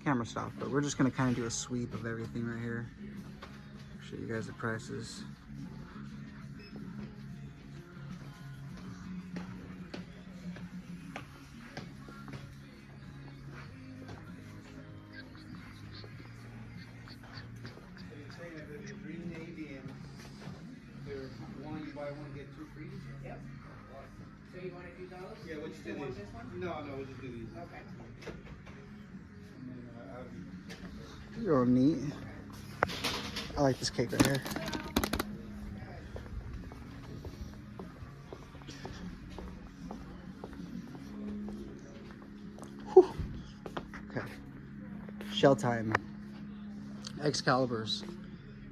camera stopped, but we're just gonna kind of do a sweep of everything right here. Show you guys the prices. Yep. So you want to do those? Yeah, we'll just do want these. this one? No, we'll just do these. Okay. Real neat. I like this cake right here. Whew. Okay. Shell time. Excaliburs.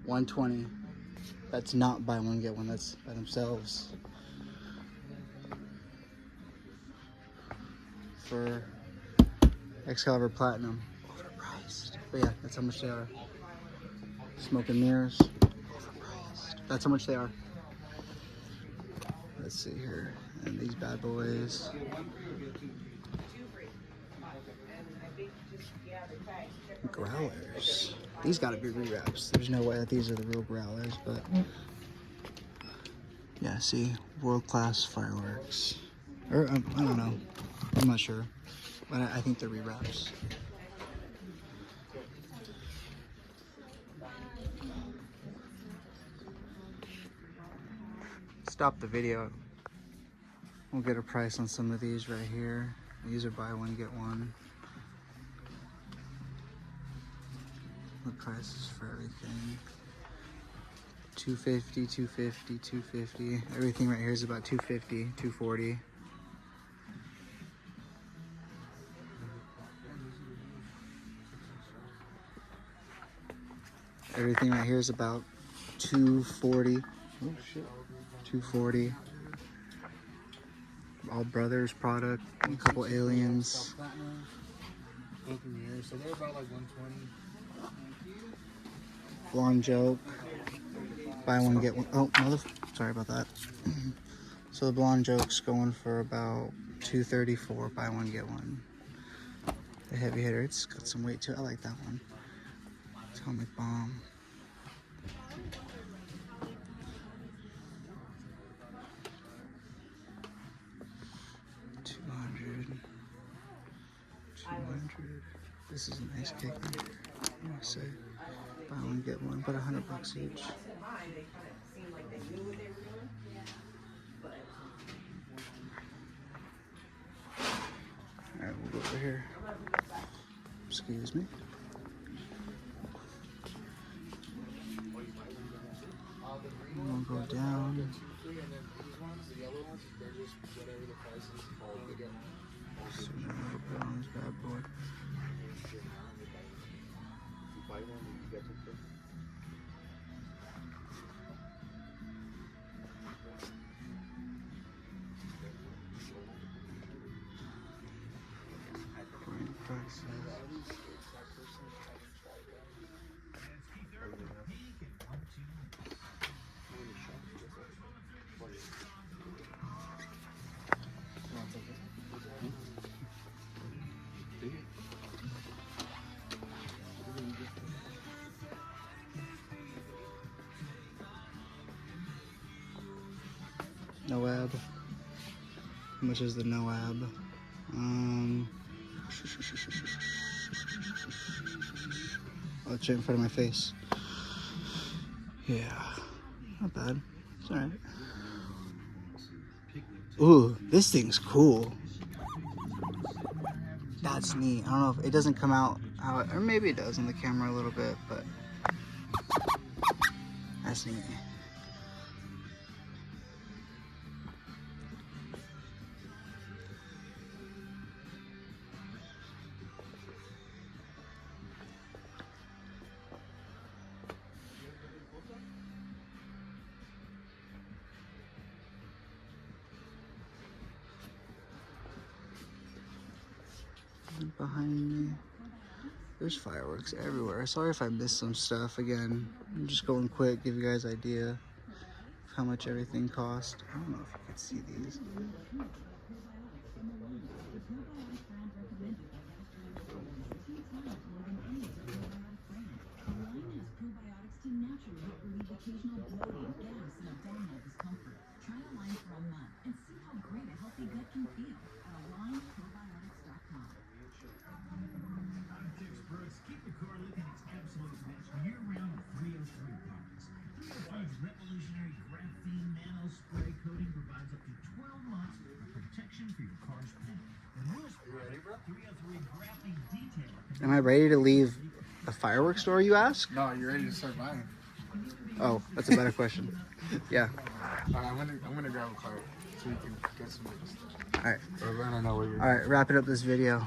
120. That's not buy one get one. That's by themselves. For Excalibur Platinum. Overpriced. But yeah, that's how much they are. Smoke and mirrors. Overpriced. That's how much they are. Let's see here. And these bad boys. Growlers. These gotta be rewraps. There's no way that these are the real growlers, but yeah, see, world-class fireworks. Or I don't know. I'm not sure, but I think they're rewraps. Stop the video. We'll get a price on some of these right here. These are buy one get one. The prices for everything. 250, 250, 250. Everything right here is about 250, 240. Everything right here is about 240. Oh shit. 240. All Brothers product. A couple aliens. So they're about like 120. Blonde Joke. Buy one get one. Oh, sorry about that. So the Blonde Joke's going for about 234. Buy one get one. The heavy hitter. It's got some weight to it. I like that one. Atomic Bomb. $200. This is a nice cake right here. I want to say buy one get one, but $100 each. Alright, we'll go over here. Excuse me. We'll go down. So now we'll put on this bad boy. Prices. Noab. How much is the Noab? Oh, it's right in front of my face. Yeah, not bad. It's alright. Ooh, this thing's cool. That's neat. I don't know if it doesn't come out how it, or maybe it does in the camera a little bit, but that's neat. Behind me, there's fireworks everywhere. Sorry if I missed some stuff. Again, I'm just going quick, give you guys an idea of how much everything cost. I don't know if you can see these. Experts keep the car looking its absolute best year-round with 303 products. 303's revolutionary graphene nano spray coating provides up to 12 months of protection for your car's paint. The newest product, 303 graphene detailer. Am I ready to leave the fireworks store, you ask? No, you're ready to start buying. Oh, that's a better question. Yeah. I'm gonna grab a cart so you can get some of this stuff. All right. I don't know where you're All right, wrapping up this video.